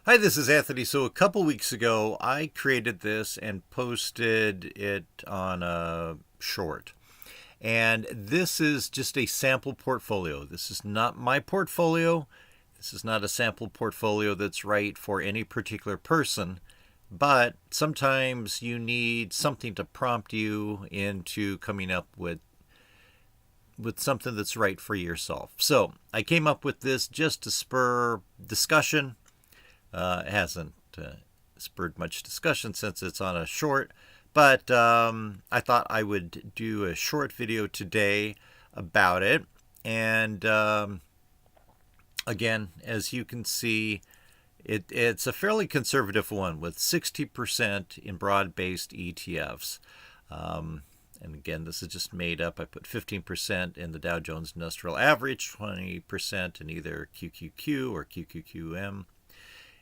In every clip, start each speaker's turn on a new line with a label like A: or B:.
A: Hi, this is Anthony. So a couple weeks ago, I created this and posted it on a short. And this is just a sample portfolio. This is not my portfolio. This is not a sample portfolio that's right for any particular person. But sometimes you need something to prompt you into coming up with something that's right for yourself. So I came up with this just to spur discussion. It hasn't spurred much discussion since it's on a short, but I thought I would do a short video today about it. And again, as you can see, it's a fairly conservative one with 60% in broad-based ETFs. And again, this is just made up. I put 15% in the Dow Jones Industrial Average, 20% in either QQQ or QQQM,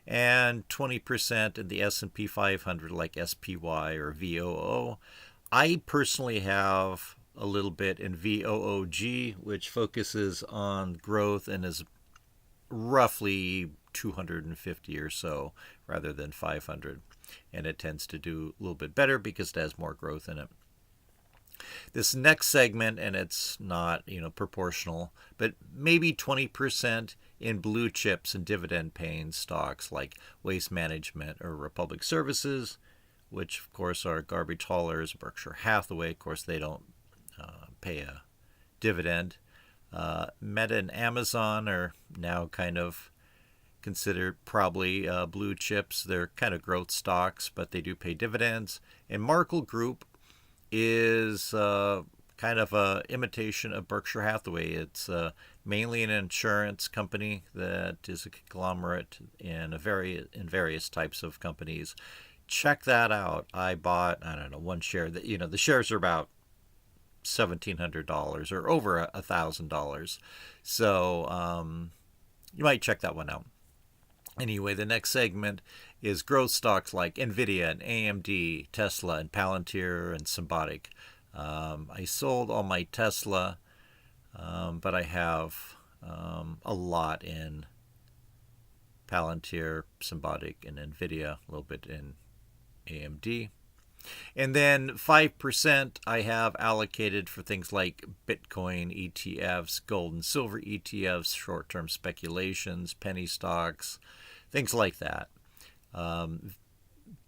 A: and 20% in the S&P 500 like SPY or VOO. I personally have a little bit in VOOG, which focuses on growth and is roughly 250 or so rather than 500. And it tends to do a little bit better because it has more growth in it. This next segment, and it's not, proportional, but maybe 20% in blue chips and dividend paying stocks like Waste Management or Republic Services, which of course are garbage haulers. Berkshire Hathaway, of course, they don't pay a dividend. Meta and Amazon are now kind of considered probably blue chips. They're kind of growth stocks, but they do pay dividends. And Markle Group is kind of a imitation of Berkshire Hathaway. It's mainly an insurance company that is a conglomerate in various types of companies. Check that out. I bought, I don't know, one share. That the shares are about $1,700 or over $1,000. So you might check that one out. Anyway, the next segment is growth stocks like NVIDIA and AMD, Tesla and Palantir and Symbotic. I sold all my Tesla, but I have a lot in Palantir, Symbotic, and NVIDIA, a little bit in AMD. And then 5% I have allocated for things like Bitcoin ETFs, gold and silver ETFs, short-term speculations, penny stocks, things like that.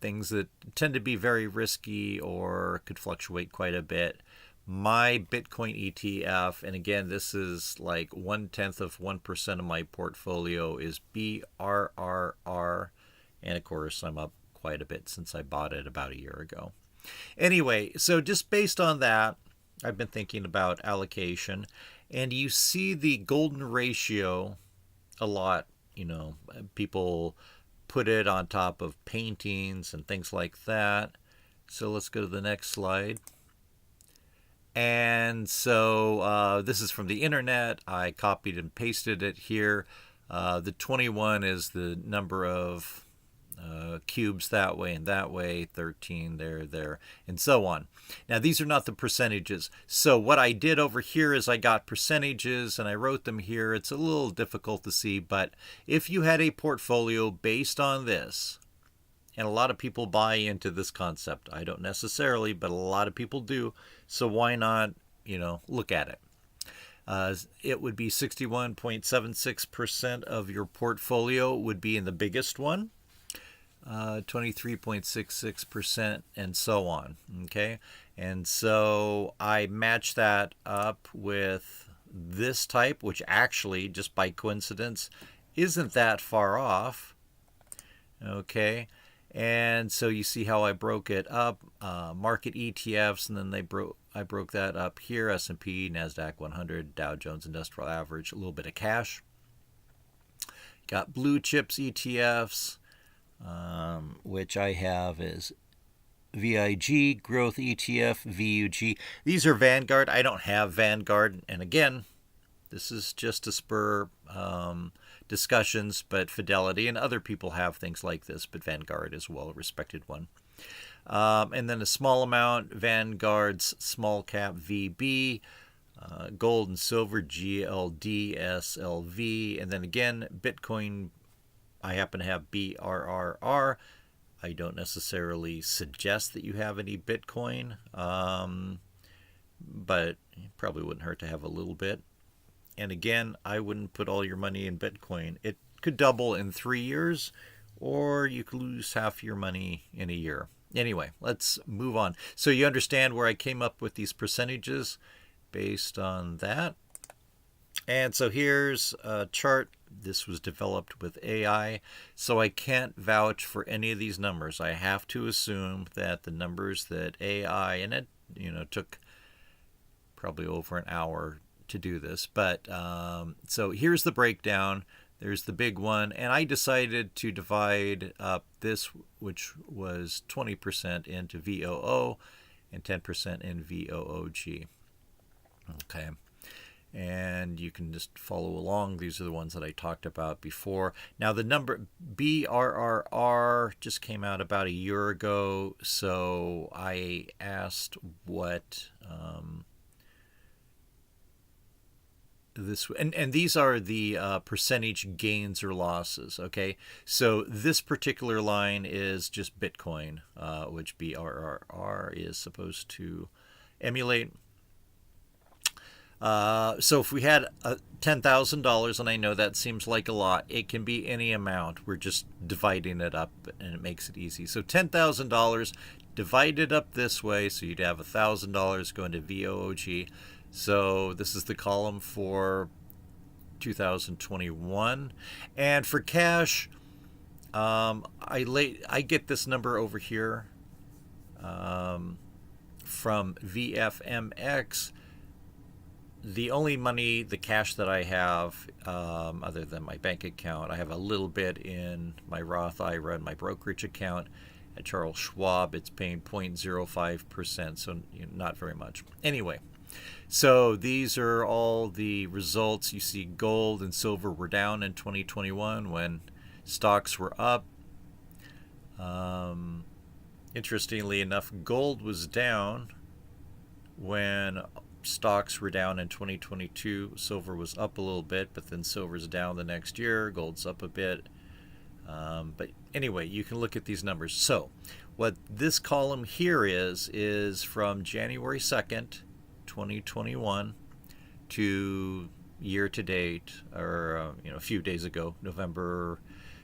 A: Things that tend to be very risky or could fluctuate quite a bit. My Bitcoin ETF, and again, this is like 0.1% of my portfolio, is BRRR. And of course, I'm up quite a bit since I bought it about a year ago. Anyway, so just based on that, I've been thinking about allocation. And you see the golden ratio a lot. People put it on top of paintings and things like that. So let's go to the next slide. And so this is from the internet. I copied and pasted it here. The 21 is the number of cubes that way and that way, 13 there, and so on. Now, these are not the percentages. So what I did over here is I got percentages and I wrote them here. It's a little difficult to see, but if you had a portfolio based on this, and a lot of people buy into this concept. I don't necessarily, but a lot of people do. So why not, look at it. It would be 61.76% of your portfolio would be in the biggest one. 23.66% and so on. Okay. And so I match that up with this type, which actually, just by coincidence, isn't that far off. Okay. And so you see how I broke it up, market ETFs, and then I broke that up here, S&P, NASDAQ 100, Dow Jones Industrial Average, a little bit of cash. Got blue chips ETFs, which I have is VIG, Growth ETF, VUG. These are Vanguard. I don't have Vanguard. And again, this is just to spur discussions, but Fidelity and other people have things like this, but Vanguard is a well-respected one. And then a small amount, Vanguard's small cap VB, gold and silver GLD, SLV, and then again, Bitcoin I happen to have BRRR. I don't necessarily suggest that you have any Bitcoin, but it probably wouldn't hurt to have a little bit. And again, I wouldn't put all your money in Bitcoin. It could double in 3 years, or you could lose half your money in a year. Anyway, let's move on. So you understand where I came up with these percentages based on that. And so here's a chart. This was developed with AI, so I can't vouch for any of these numbers. I have to assume that the numbers that AI, and it took probably over an hour to do this, but so here's the breakdown. There's the big one, and I decided to divide up this, which was 20% into VOO and 10% in VOOG. Okay. And you can just follow along. These are the ones that I talked about before. Now the number BRRR just came out about a year ago, so I asked what this, and these are the percentage gains or losses. Okay, so this particular line is just Bitcoin, which BRRR is supposed to emulate. So if we had $10,000, and I know that seems like a lot, it can be any amount. We're just dividing it up, and it makes it easy. So $10,000 divided up this way, so you'd have $1,000 going to VOOG. So this is the column for 2021, and for cash, I get this number over here from VFMX. The only money, the cash that I have, other than my bank account, I have a little bit in my Roth IRA and my brokerage account at Charles Schwab. It's paying 0.05%, so not very much. Anyway, so these are all the results. You see gold and silver were down in 2021 when stocks were up. Interestingly enough, gold was down when stocks were down in 2022. Silver was up a little bit, but then silver's down the next year. Gold's up a bit. But anyway, you can look at these numbers. So what this column here is from January 2nd, 2021 to year to date, or a few days ago, November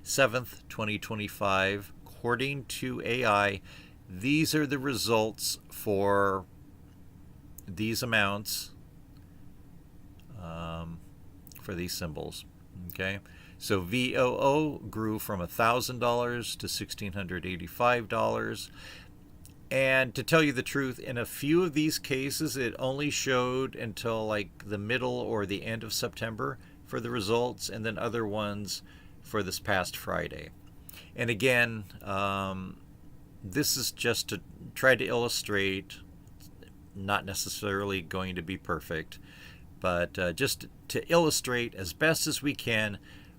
A: 7th, 2025. According to AI, these are the results for these amounts, for these symbols. Okay, so VOO grew from $1,000 to $1,685. And to tell you the truth, in a few of these cases, it only showed until like the middle or the end of September for the results, and then other ones for this past Friday. And again, this is just to try to illustrate, not necessarily going to be perfect, but just to illustrate as best as we can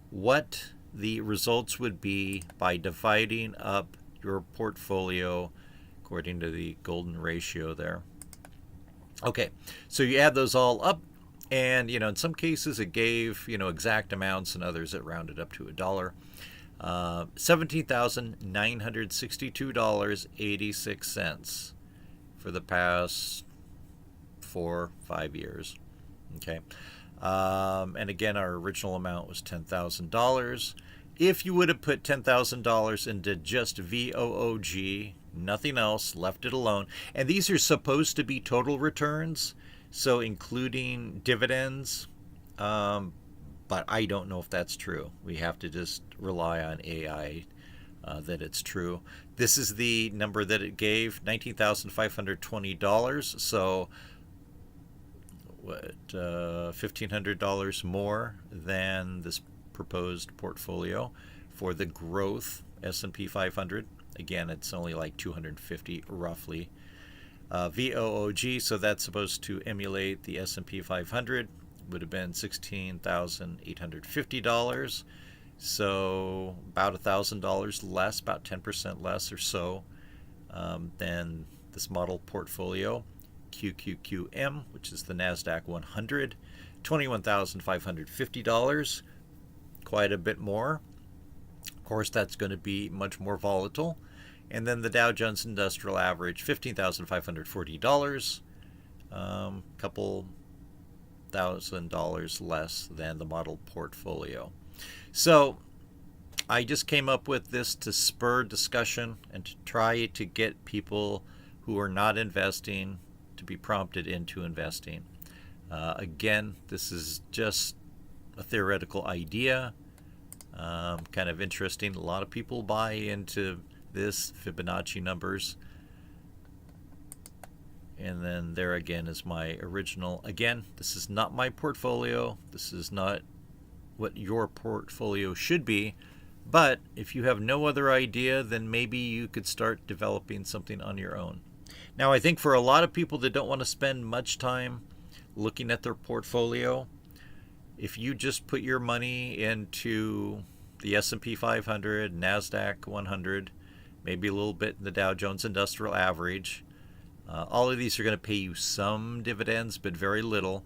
A: what the results would be by dividing up your portfolio according to the golden ratio there. Okay, so you add those all up, and in some cases it gave exact amounts, and others it rounded up to $1. $17,962.86 for the past 4-5 years. Okay, and again, our original amount was $10,000. If you would have put $10,000 into just VOOG, nothing else, left it alone, and these are supposed to be total returns, so including dividends, but I don't know if that's true. We have to just rely on AI that it's true. This is the number that it gave, $19,520. So what, $1,500 more than this proposed portfolio for the growth S&P 500. Again, it's only like 250 roughly. VOOG, so that's supposed to emulate the S&P 500, would have been $16,850. So about $1,000 less, about 10% less or so than this model portfolio. QQQM, which is the NASDAQ 100, $21,550, quite a bit more. course, that's going to be much more volatile. And then the Dow Jones Industrial Average, $15,540, couple $1,000 less than the model portfolio. So I just came up with this to spur discussion and to try to get people who are not investing to be prompted into investing. Again, this is just a theoretical idea, kind of interesting. A lot of people buy into this, Fibonacci numbers. And then there again is my original. Again, this is not my portfolio. This is not what your portfolio should be. But if you have no other idea, then maybe you could start developing something on your own. Now, I think for a lot of people that don't want to spend much time looking at their portfolio, if you just put your money into the S&P 500, NASDAQ 100, maybe a little bit in the Dow Jones Industrial Average, all of these are going to pay you some dividends, but very little.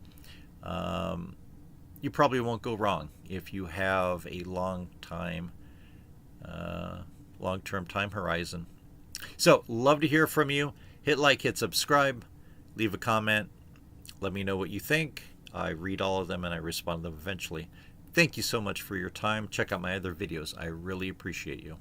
A: You probably won't go wrong if you have a long-term time horizon. So, love to hear from you. Hit like, hit subscribe, leave a comment, let me know what you think. I read all of them and I respond to them eventually. Thank you so much for your time. Check out my other videos. I really appreciate you.